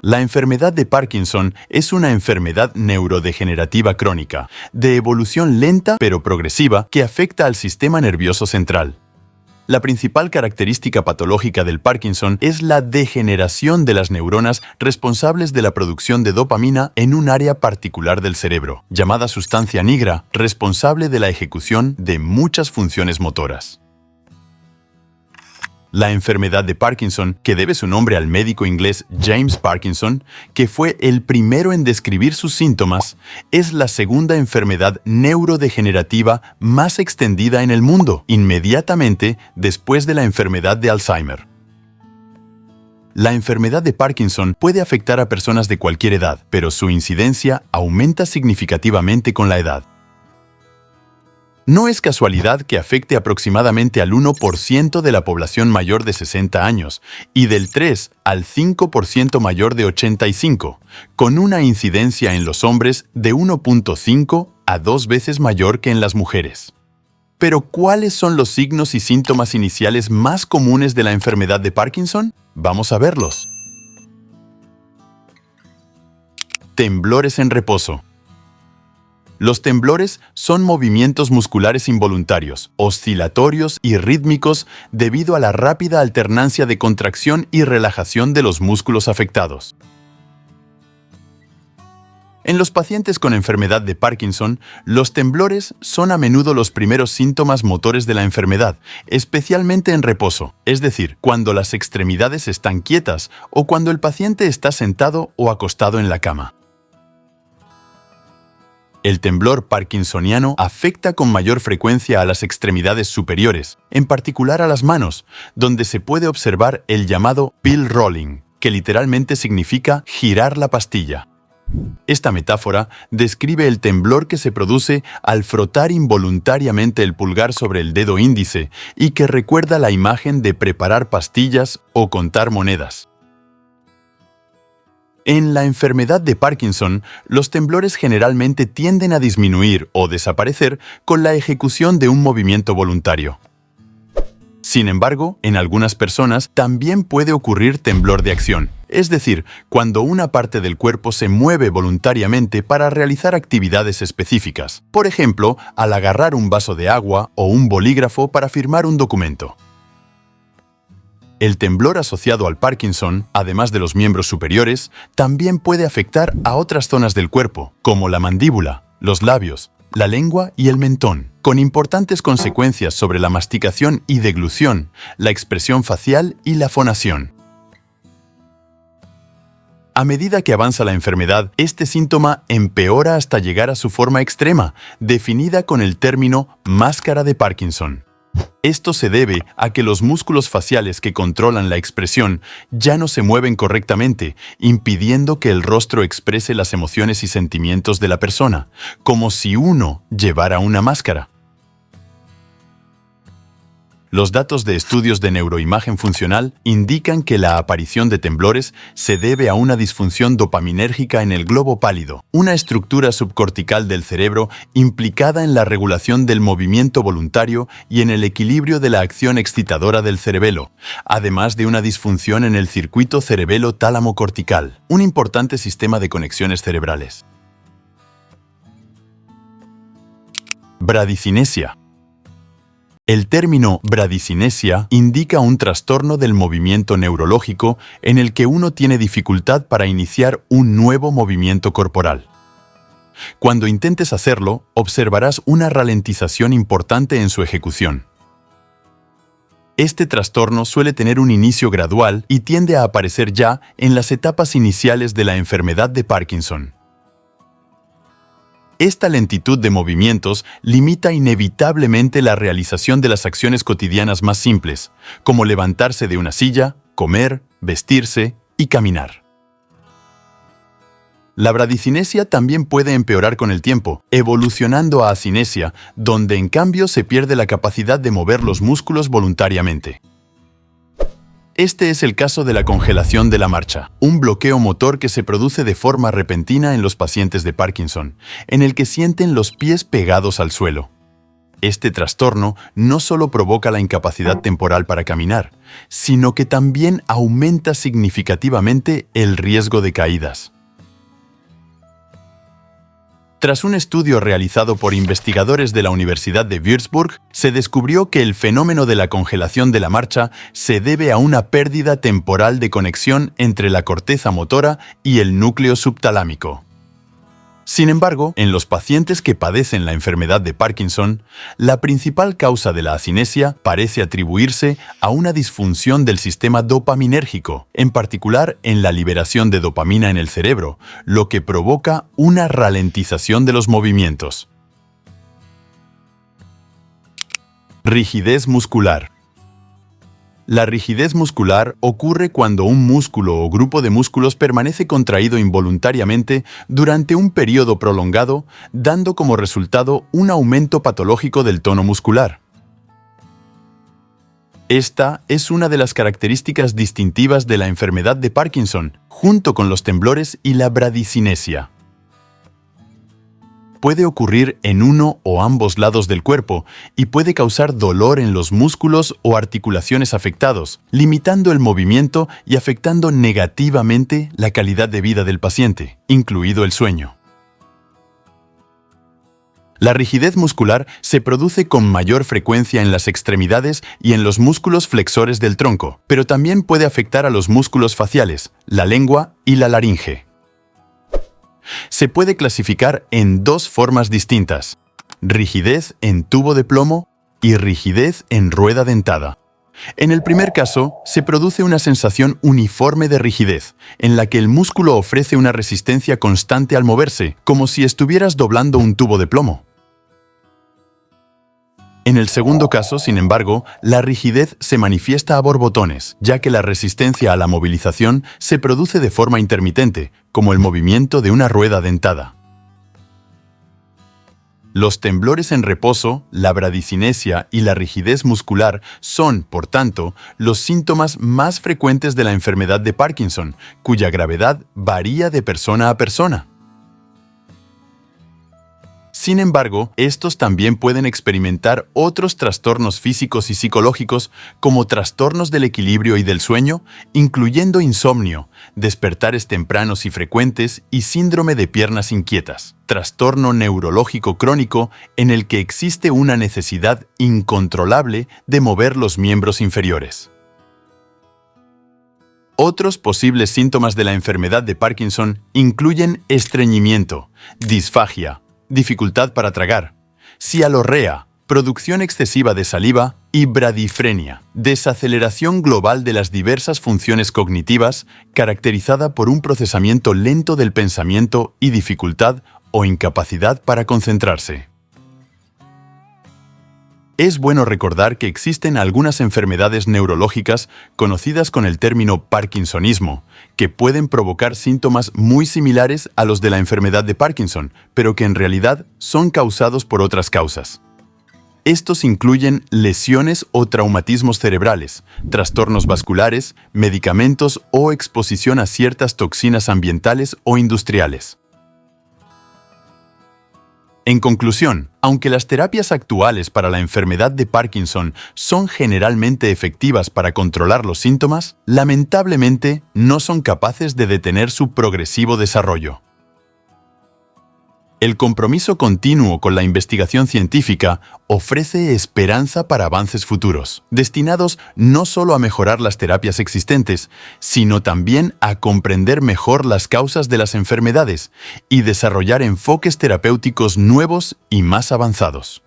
La enfermedad de Parkinson es una enfermedad neurodegenerativa crónica, de evolución lenta pero progresiva que afecta al sistema nervioso central. La principal característica patológica del Parkinson es la degeneración de las neuronas responsables de la producción de dopamina en un área particular del cerebro, llamada sustancia nigra, responsable de la ejecución de muchas funciones motoras. La enfermedad de Parkinson, que debe su nombre al médico inglés James Parkinson, que fue el primero en describir sus síntomas, es la segunda enfermedad neurodegenerativa más extendida en el mundo, inmediatamente después de la enfermedad de Alzheimer. La enfermedad de Parkinson puede afectar a personas de cualquier edad, pero su incidencia aumenta significativamente con la edad. No es casualidad que afecte aproximadamente al 1% de la población mayor de 60 años y del 3 al 5% mayor de 85, con una incidencia en los hombres de 1.5 a 2 veces mayor que en las mujeres. Pero, ¿cuáles son los signos y síntomas iniciales más comunes de la enfermedad de Parkinson? Vamos a verlos. Temblores en reposo. Los temblores son movimientos musculares involuntarios, oscilatorios y rítmicos debido a la rápida alternancia de contracción y relajación de los músculos afectados. En los pacientes con enfermedad de Parkinson, los temblores son a menudo los primeros síntomas motores de la enfermedad, especialmente en reposo, es decir, cuando las extremidades están quietas o cuando el paciente está sentado o acostado en la cama. El temblor parkinsoniano afecta con mayor frecuencia a las extremidades superiores, en particular a las manos, donde se puede observar el llamado pill rolling, que literalmente significa girar la pastilla. Esta metáfora describe el temblor que se produce al frotar involuntariamente el pulgar sobre el dedo índice y que recuerda la imagen de preparar pastillas o contar monedas. En la enfermedad de Parkinson, los temblores generalmente tienden a disminuir o desaparecer con la ejecución de un movimiento voluntario. Sin embargo, en algunas personas también puede ocurrir temblor de acción, es decir, cuando una parte del cuerpo se mueve voluntariamente para realizar actividades específicas, por ejemplo, al agarrar un vaso de agua o un bolígrafo para firmar un documento. El temblor asociado al Parkinson, además de los miembros superiores, también puede afectar a otras zonas del cuerpo, como la mandíbula, los labios, la lengua y el mentón, con importantes consecuencias sobre la masticación y deglución, la expresión facial y la fonación. A medida que avanza la enfermedad, este síntoma empeora hasta llegar a su forma extrema, definida con el término máscara de Parkinson. Esto se debe a que los músculos faciales que controlan la expresión ya no se mueven correctamente, impidiendo que el rostro exprese las emociones y sentimientos de la persona, como si uno llevara una máscara. Los datos de estudios de neuroimagen funcional indican que la aparición de temblores se debe a una disfunción dopaminérgica en el globo pálido, una estructura subcortical del cerebro implicada en la regulación del movimiento voluntario y en el equilibrio de la acción excitadora del cerebelo, además de una disfunción en el circuito cerebelo-tálamo-cortical, un importante sistema de conexiones cerebrales. Bradicinesia. El término bradicinesia indica un trastorno del movimiento neurológico en el que uno tiene dificultad para iniciar un nuevo movimiento corporal. Cuando intentes hacerlo, observarás una ralentización importante en su ejecución. Este trastorno suele tener un inicio gradual y tiende a aparecer ya en las etapas iniciales de la enfermedad de Parkinson. Esta lentitud de movimientos limita inevitablemente la realización de las acciones cotidianas más simples, como levantarse de una silla, comer, vestirse y caminar. La bradicinesia también puede empeorar con el tiempo, evolucionando a acinesia, donde en cambio se pierde la capacidad de mover los músculos voluntariamente. Este es el caso de la congelación de la marcha, un bloqueo motor que se produce de forma repentina en los pacientes de Parkinson, en el que sienten los pies pegados al suelo. Este trastorno no solo provoca la incapacidad temporal para caminar, sino que también aumenta significativamente el riesgo de caídas. Tras un estudio realizado por investigadores de la Universidad de Würzburg, se descubrió que el fenómeno de la congelación de la marcha se debe a una pérdida temporal de conexión entre la corteza motora y el núcleo subtalámico. Sin embargo, en los pacientes que padecen la enfermedad de Parkinson, la principal causa de la acinesia parece atribuirse a una disfunción del sistema dopaminérgico, en particular en la liberación de dopamina en el cerebro, lo que provoca una ralentización de los movimientos. Rigidez muscular. La rigidez muscular ocurre cuando un músculo o grupo de músculos permanece contraído involuntariamente durante un periodo prolongado, dando como resultado un aumento patológico del tono muscular. Esta es una de las características distintivas de la enfermedad de Parkinson, junto con los temblores y la bradicinesia. Puede ocurrir en uno o ambos lados del cuerpo y puede causar dolor en los músculos o articulaciones afectados, limitando el movimiento y afectando negativamente la calidad de vida del paciente, incluido el sueño. La rigidez muscular se produce con mayor frecuencia en las extremidades y en los músculos flexores del tronco, pero también puede afectar a los músculos faciales, la lengua y la laringe. Se puede clasificar en dos formas distintas: rigidez en tubo de plomo y rigidez en rueda dentada. En el primer caso, se produce una sensación uniforme de rigidez, en la que el músculo ofrece una resistencia constante al moverse, como si estuvieras doblando un tubo de plomo. En el segundo caso, sin embargo, la rigidez se manifiesta a borbotones, ya que la resistencia a la movilización se produce de forma intermitente, como el movimiento de una rueda dentada. Los temblores en reposo, la bradicinesia y la rigidez muscular son, por tanto, los síntomas más frecuentes de la enfermedad de Parkinson, cuya gravedad varía de persona a persona. Sin embargo, estos también pueden experimentar otros trastornos físicos y psicológicos como trastornos del equilibrio y del sueño, incluyendo insomnio, despertares tempranos y frecuentes y síndrome de piernas inquietas, trastorno neurológico crónico en el que existe una necesidad incontrolable de mover los miembros inferiores. Otros posibles síntomas de la enfermedad de Parkinson incluyen estreñimiento, disfagia, dificultad para tragar, cialorrea, producción excesiva de saliva y bradifrenia, desaceleración global de las diversas funciones cognitivas caracterizada por un procesamiento lento del pensamiento y dificultad o incapacidad para concentrarse. Es bueno recordar que existen algunas enfermedades neurológicas conocidas con el término parkinsonismo, que pueden provocar síntomas muy similares a los de la enfermedad de Parkinson, pero que en realidad son causados por otras causas. Estos incluyen lesiones o traumatismos cerebrales, trastornos vasculares, medicamentos o exposición a ciertas toxinas ambientales o industriales. En conclusión, aunque las terapias actuales para la enfermedad de Parkinson son generalmente efectivas para controlar los síntomas, lamentablemente no son capaces de detener su progresivo desarrollo. El compromiso continuo con la investigación científica ofrece esperanza para avances futuros, destinados no solo a mejorar las terapias existentes, sino también a comprender mejor las causas de las enfermedades y desarrollar enfoques terapéuticos nuevos y más avanzados.